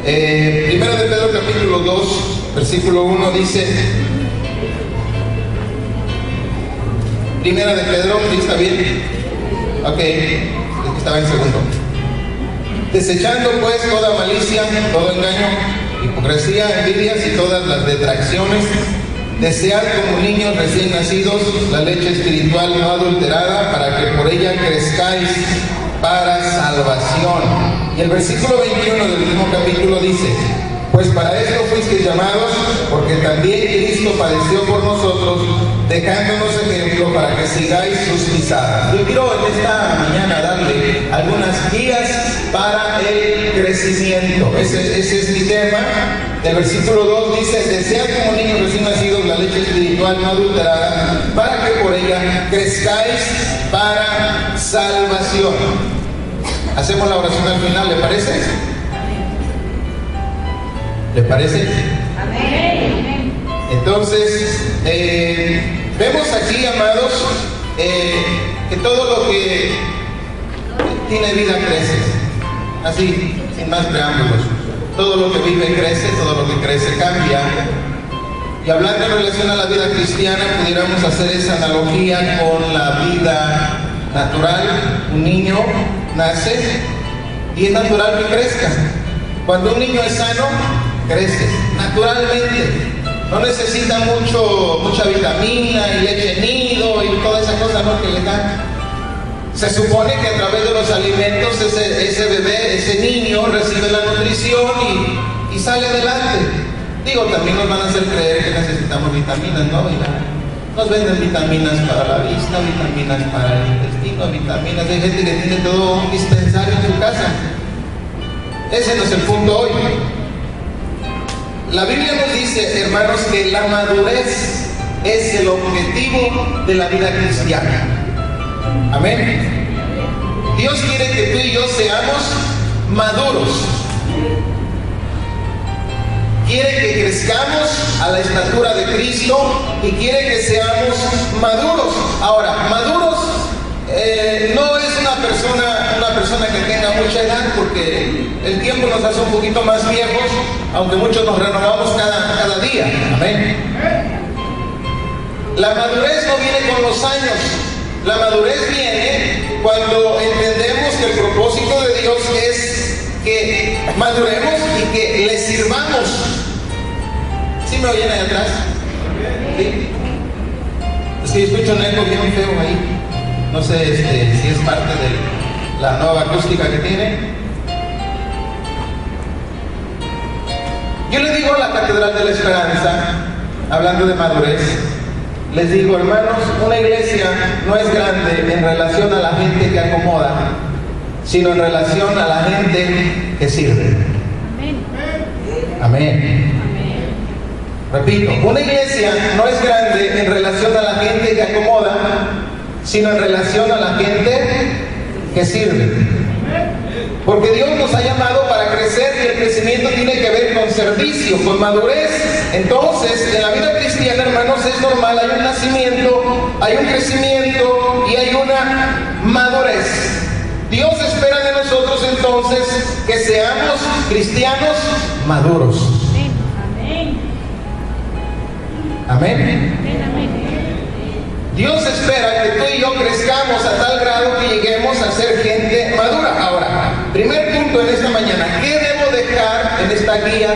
Primero de Pedro capítulo 2, versículo 1 dice, Primera de Pedro, ¿sí está bien? Ok, es que estaba en segundo. Desechando pues toda malicia, todo engaño, hipocresía, envidias y todas las detracciones, desead como niños recién nacidos la leche espiritual no adulterada, para que por ella crezcáis para salvación. Y el versículo 21 del mismo capítulo dice, pues para esto fuisteis llamados, porque también Cristo padeció por nosotros, dejándonos ejemplo para que sigáis sus pisadas. Yo quiero en esta mañana darle algunas guías para el crecimiento. Ese es mi tema. El versículo 2 dice, desead como niños recién nacidos la leche espiritual no adulterada, para que por ella crezcáis para salvación. Hacemos la oración al final, ¿le parece? ¿Le parece? Amén. Entonces, vemos aquí, amados, que todo lo que tiene vida crece. Así, sin más preámbulos. Todo lo que vive crece, todo lo que crece cambia. Y hablando en relación a la vida cristiana, pudiéramos hacer esa analogía con la vida natural. Un niño nace y es natural que crezca. Cuando un niño es sano, crece naturalmente. No necesita mucha vitamina y leche nido y toda esa cosa, ¿no?, que le dan. Se supone que a través de los alimentos ese bebé, ese niño recibe la nutrición y sale adelante. Digo, también nos van a hacer creer que necesitamos vitaminas, ¿no? Nos venden vitaminas para la vista, vitaminas para el intestino, vitaminas. Hay gente que tiene todo un dispensario en su casa. Ese no es el punto hoy. La Biblia nos dice, hermanos, que la madurez es el objetivo de la vida cristiana. Amén. Dios quiere que tú y yo seamos maduros. Quiere que crezcamos a la estatura de Cristo y quiere que seamos maduros. Ahora, maduros no es una persona que tenga mucha edad, porque el tiempo nos hace un poquito más viejos, aunque muchos nos renovamos cada día. Amén. La madurez no viene con los años. La madurez viene cuando entendemos que el propósito de Dios es que maduremos y que le sirvamos. ¿Sí me oyen ahí atrás? ¿Sí? Es que yo escucho un eco bien feo ahí. No sé si es parte de la nueva acústica que tiene. Yo le digo a la Catedral de la Esperanza, hablando de madurez, les digo, hermanos, una iglesia no es grande en relación a la gente que acomoda, sino en relación a la gente que sirve. Amén. Amén. Repito, una iglesia no es grande en relación a la gente que acomoda, sino en relación a la gente que sirve. Porque Dios nos ha llamado para crecer y el crecimiento tiene que ver con servicio, con madurez. Entonces, en la vida cristiana, hermanos, es normal, hay un nacimiento, hay un crecimiento y hay una madurez. Dios espera de nosotros entonces que seamos cristianos maduros. Amén. Dios espera que tú y yo crezcamos a tal grado que lleguemos a ser gente madura. Ahora, primer punto en esta mañana, ¿qué debo dejar en esta guía?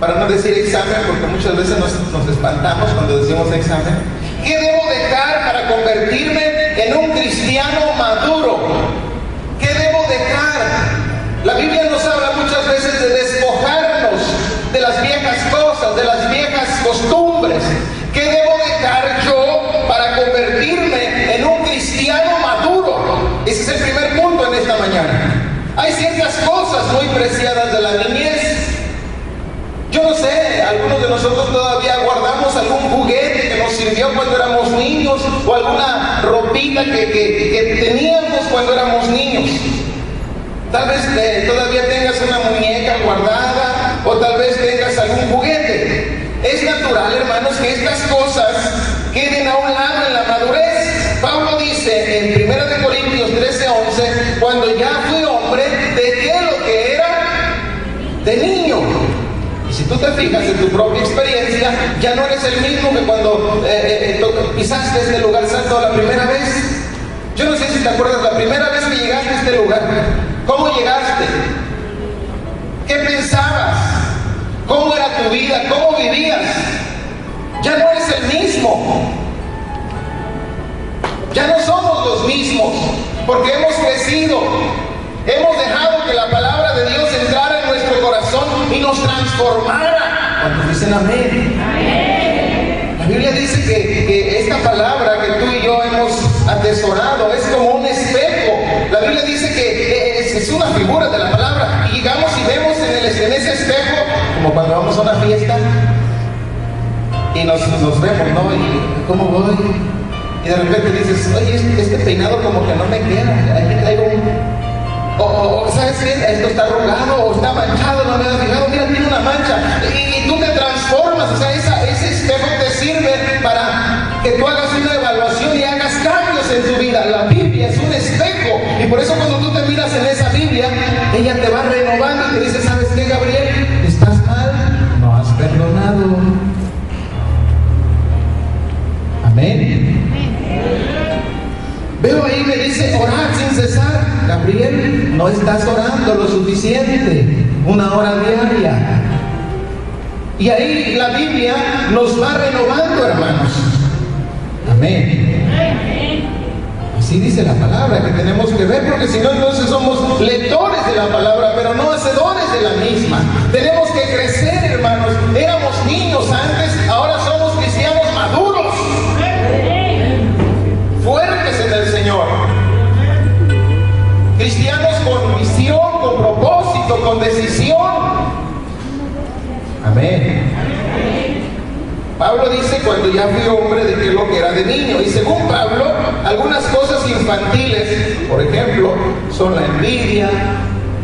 Para no decir examen, porque muchas veces nos espantamos cuando decimos examen. ¿Qué debo dejar para convertirme en un cristiano maduro? ¿Qué debo dejar? La Biblia nos habla muchas veces de despojarnos de las viejas cosas, de las viejas costumbres. ¿Qué debo dejar yo para convertirme en un cristiano maduro? Ese es el primer punto en esta mañana. Hay ciertas cosas muy preciadas de la niñez. Yo no sé, algunos de nosotros todavía guardamos algún juguete que nos sirvió cuando éramos niños, o alguna ropita que teníamos cuando éramos niños. Tal vez todavía tengas una muñeca guardada, o tal vez tengas algún juguete. Es natural, hermanos, que estas cosas queden a un lado en la madurez. Pablo dice en 1 Corintios 13:11, cuando ya fui hombre, dejé lo que era de niño. Si tú te fijas en tu propia experiencia, ya no eres el mismo que cuando pisaste este lugar santo la primera vez. Yo no sé si te acuerdas la primera vez que llegaste a este lugar. ¿Cómo llegaste? ¿Qué pensabas? ¿Cómo era tu vida? ¿Cómo vivías? Ya no eres el mismo. Ya no somos los mismos, porque hemos crecido. Hemos dejado que la palabra de Dios entrara en nuestro corazón y nos transformara. ¿Cuántos dicen amén? Amén. La Biblia dice que esta palabra que tú y yo hemos atesorado es como un espejo. La Biblia dice que es una figura de la palabra. Y llegamos y vemos en ese espejo, como cuando vamos a una fiesta y nos vemos, ¿no? Y ¿cómo voy? Y de repente dices, oye, este peinado como que no me queda. Aquí traigo ¿sabes qué? Esto está arrugado o está manchado, no me has fijado, mira, tiene una mancha. Y tú te transformas, o sea, ese espejo te sirve para que tú hagas una evaluación y hagas cambios en tu vida. La Biblia es un espejo. Y por eso cuando tú te miras en esa Biblia, ella te va renovando y te dice, ¿sabes qué, Gabriel? Estás mal, no has perdonado. Amén. Veo ahí, me dice, orar sin cesar. Gabriel, no estás orando lo suficiente, 1 hora diaria. Y ahí la Biblia nos va renovando, hermanos. Amén. Así dice la palabra que tenemos que ver, porque si no, entonces somos lectores de la palabra, pero no hacedores de la misma. Tenemos que crecer, hermanos. Éramos niños antes, ahora somos cristianos maduros, fuertes en el Señor, cristianos con visión, con propósito, con decisión. Amén. Pablo dice, cuando ya fui hombre, dejé lo que era de niño. Y según Pablo, algunas cosas infantiles, por ejemplo, son la envidia,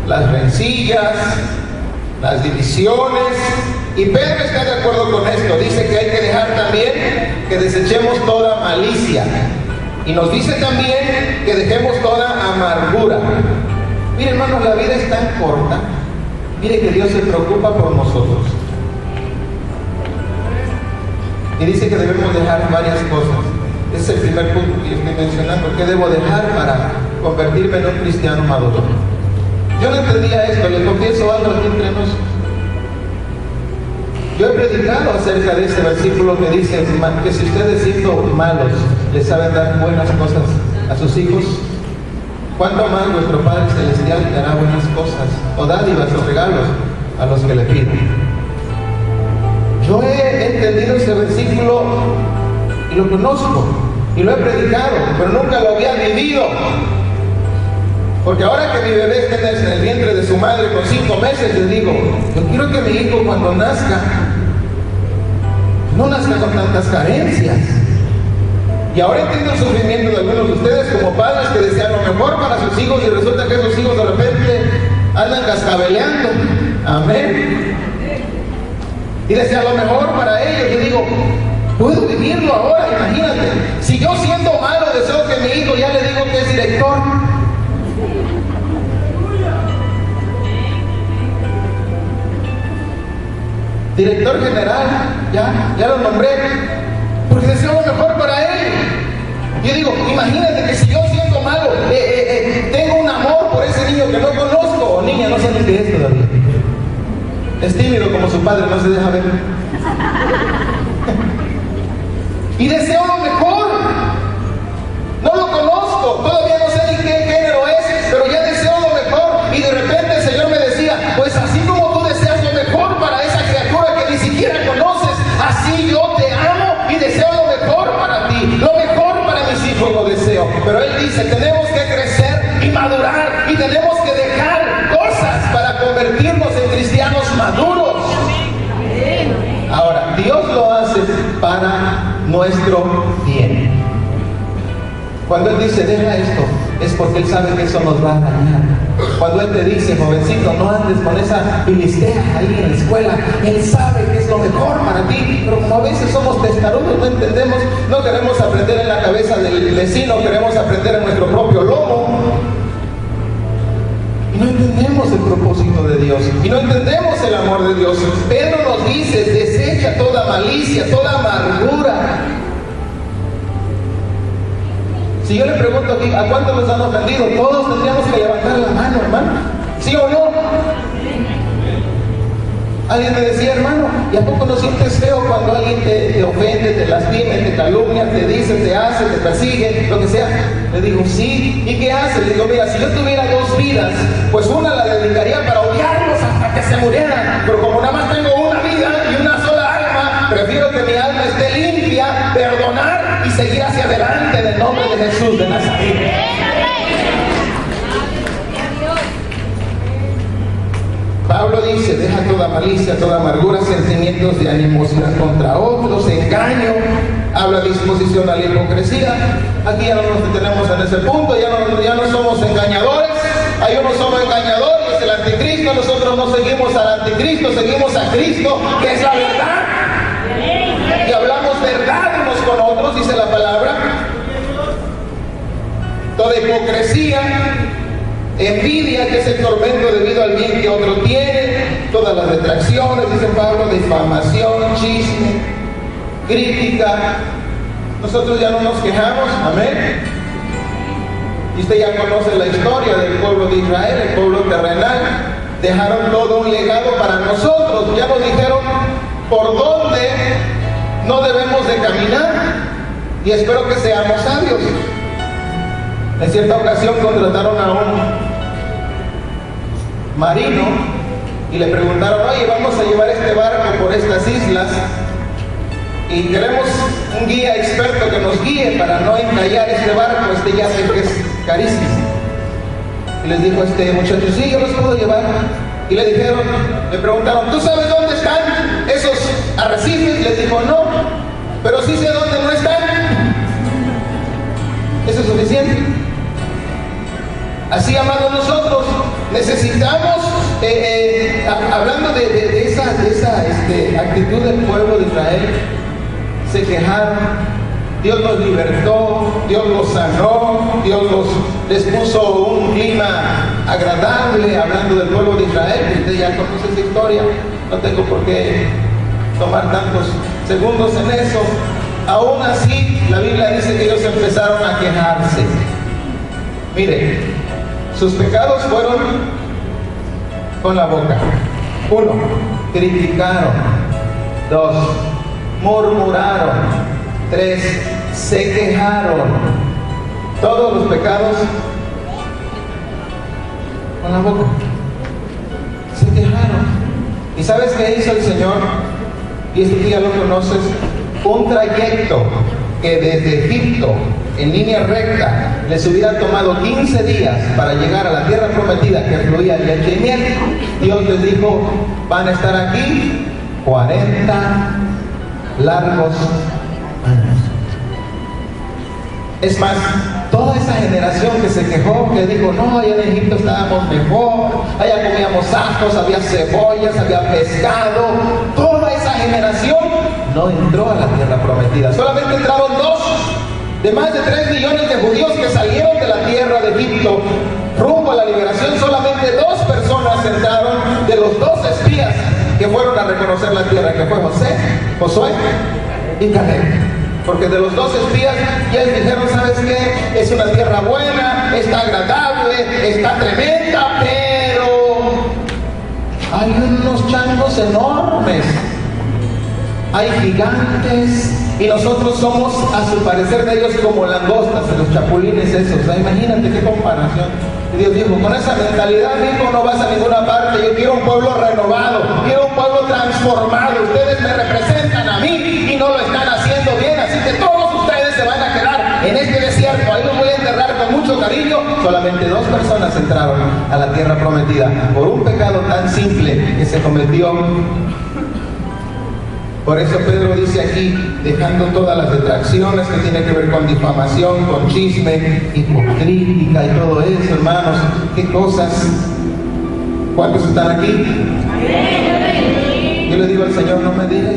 las rencillas, las divisiones. Y Pedro está de acuerdo con esto. Dice que hay que dejar también que desechemos toda malicia. Y nos dice también que dejemos toda amargura. Mire, hermanos, la vida es tan corta. Mire que Dios se preocupa por nosotros. Y dice que debemos dejar varias cosas. Ese es el primer punto que yo estoy mencionando. ¿Qué debo dejar para convertirme en un cristiano maduro? Yo no entendía esto, les confieso algo aquí entre nosotros. Yo he predicado acerca de ese versículo que dice que si ustedes siendo malos les saben dar buenas cosas a sus hijos, ¿cuánto más vuestro Padre Celestial le dará buenas cosas o dádivas o regalos a los que le piden? Yo he entendido ese versículo y lo conozco y lo he predicado, pero nunca lo había vivido. Porque ahora que mi bebé está en el vientre de su madre con 5 meses, le digo, yo quiero que mi hijo cuando nazca, no nazca con tantas carencias. Y ahora entiendo el sufrimiento de algunos de ustedes como padres que desean lo mejor para sus hijos y resulta que esos hijos de repente andan cascabeleando. Amén. Y desean lo mejor para ellos. Yo digo, puedo vivirlo ahora, imagínate. Si yo siendo malo deseo que mi hijo ya le digo que es director. Director general, ya lo nombré, porque deseo lo mejor para él. Yo digo, imagínate que si yo siendo malo, tengo un amor por ese niño que no conozco, o niña, no sé ni qué es todavía. Es tímido como su padre, no se deja ver. Y deseo lo mejor. No lo conozco, todavía no sé ni qué género es, pero ya deseo lo mejor. Y de repente el Señor me decía, pues así como tú deseas lo mejor para esa criatura que ni siquiera conoces, así yo te amo y deseo lo mejor para ti. Lo mejor para mis hijos lo deseo. Pero Él dice, tenemos que crecer y madurar y tenemos que dejar cosas para convertirnos en cristianos maduros. Ahora, Dios lo hace para nuestro bien. Cuando Él dice, deja esto, es porque Él sabe que eso nos va a dañar. Cuando Él te dice, jovencito, no andes con esa filistea ahí en la escuela, Él sabe que es lo mejor para ti. Pero como a veces somos testarudos, no entendemos, no queremos aprender en la cabeza del vecino, queremos aprender en nuestro propio lomo. Y no entendemos el propósito de Dios, y no entendemos el amor de Dios. Pedro nos malicia, toda amargura. Si yo le pregunto aquí, ¿a cuántos los han ofendido? Todos tendríamos que levantar la mano, hermano. ¿Sí o no? Alguien me decía, hermano, ¿y a poco no sientes feo cuando alguien te ofende, te lastima, te calumnia, te dice, te hace, te persigue, lo que sea? Le digo, sí. ¿Y qué hace? Le digo, mira, si yo tuviera 2 vidas, pues una la dedicaría para odiarlos hasta que se murieran. Pero como nada más tengo una vida y una sola alma, prefiero que mi alma esté limpia, perdonar y seguir hacia adelante en el nombre de Jesús de Nazaret. Pablo dice, deja toda malicia, toda amargura, sentimientos de animosidad contra otros, engaño, habla disposición a la hipocresía. Aquí ya no nos detenemos en ese punto, ya no somos engañadores. Hay uno solo engañador y es el anticristo. Nosotros no seguimos al anticristo, seguimos a Cristo, que es la verdad. Y hablamos verdad unos con otros, dice la palabra. Toda hipocresía, envidia, que es el tormento debido al bien que otro tiene, todas las detracciones, dice Pablo, difamación, chisme, crítica. Nosotros ya no nos quejamos, amén. Y usted ya conoce la historia del pueblo de Israel, el pueblo terrenal. Dejaron todo un legado para nosotros, ya nos dijeron por dónde no debemos de caminar, y espero que seamos sabios. En cierta ocasión contrataron a un marino y le preguntaron, oye, vamos a llevar este barco por estas islas y queremos un guía experto que nos guíe para no encallar este barco, este yate que es carísimo. Y les dijo este muchacho, sí, yo los puedo llevar. Y le preguntaron, ¿tú sabes dónde están esos arrecifes? Les dijo, no, pero sí sé dónde no están. Eso es suficiente. Así, amados, nosotros necesitamos, hablando de esa actitud del pueblo de Israel, se quejaron, Dios los libertó, Dios los sanó, Dios les puso un clima agradable, hablando del pueblo de Israel. Usted ya conoce esa historia, no tengo por qué tomar tantos segundos en eso. Aún así, la Biblia dice que ellos empezaron a quejarse. Mire, sus pecados fueron con la boca. 1, criticaron. 2, murmuraron. 3, se quejaron. Todos los pecados con la boca. Se quejaron. ¿Y sabes qué hizo el Señor? Y esto tú ya lo conoces. Un trayecto que desde Egipto en línea recta les hubiera tomado 15 días para llegar a la tierra prometida que fluía leche y miel. Dios les dijo, van a estar aquí 40 largos años. Es más, toda esa generación que se quejó, que dijo, no, allá en Egipto estábamos mejor, allá comíamos ajos, había cebollas, había pescado, toda esa generación no entró a la tierra prometida. Solamente entraron 2 de más de 3 millones de judíos que salieron de la tierra de Egipto rumbo a la liberación. Solamente 2 personas entraron de los 2 espías que fueron a reconocer la tierra, que fue Josué y Caleb. Porque de los 2 espías ya les dijeron, ¿sabes qué? Es una tierra buena, está agradable, está tremenda, pero hay unos changos enormes, hay gigantes, y nosotros somos, a su parecer, de ellos como langostas, de los chapulines esos. O sea, imagínate qué comparación. Y Dios dijo, con esa mentalidad, hijo, no vas a ninguna parte. Yo quiero un pueblo renovado, quiero un pueblo transformado. Ustedes me representan a mí y no lo están haciendo bien, así que todos ustedes se van a quedar en este desierto. Ahí los voy a enterrar con mucho cariño. Solamente 2 personas entraron a la tierra prometida por un pecado tan simple que se cometió. Por eso Pedro dice aquí, dejando todas las detracciones que tienen que ver con difamación, con chisme, hipocrítica y todo eso, hermanos, qué cosas. ¿Cuántos están aquí? Yo le digo al Señor, no me digas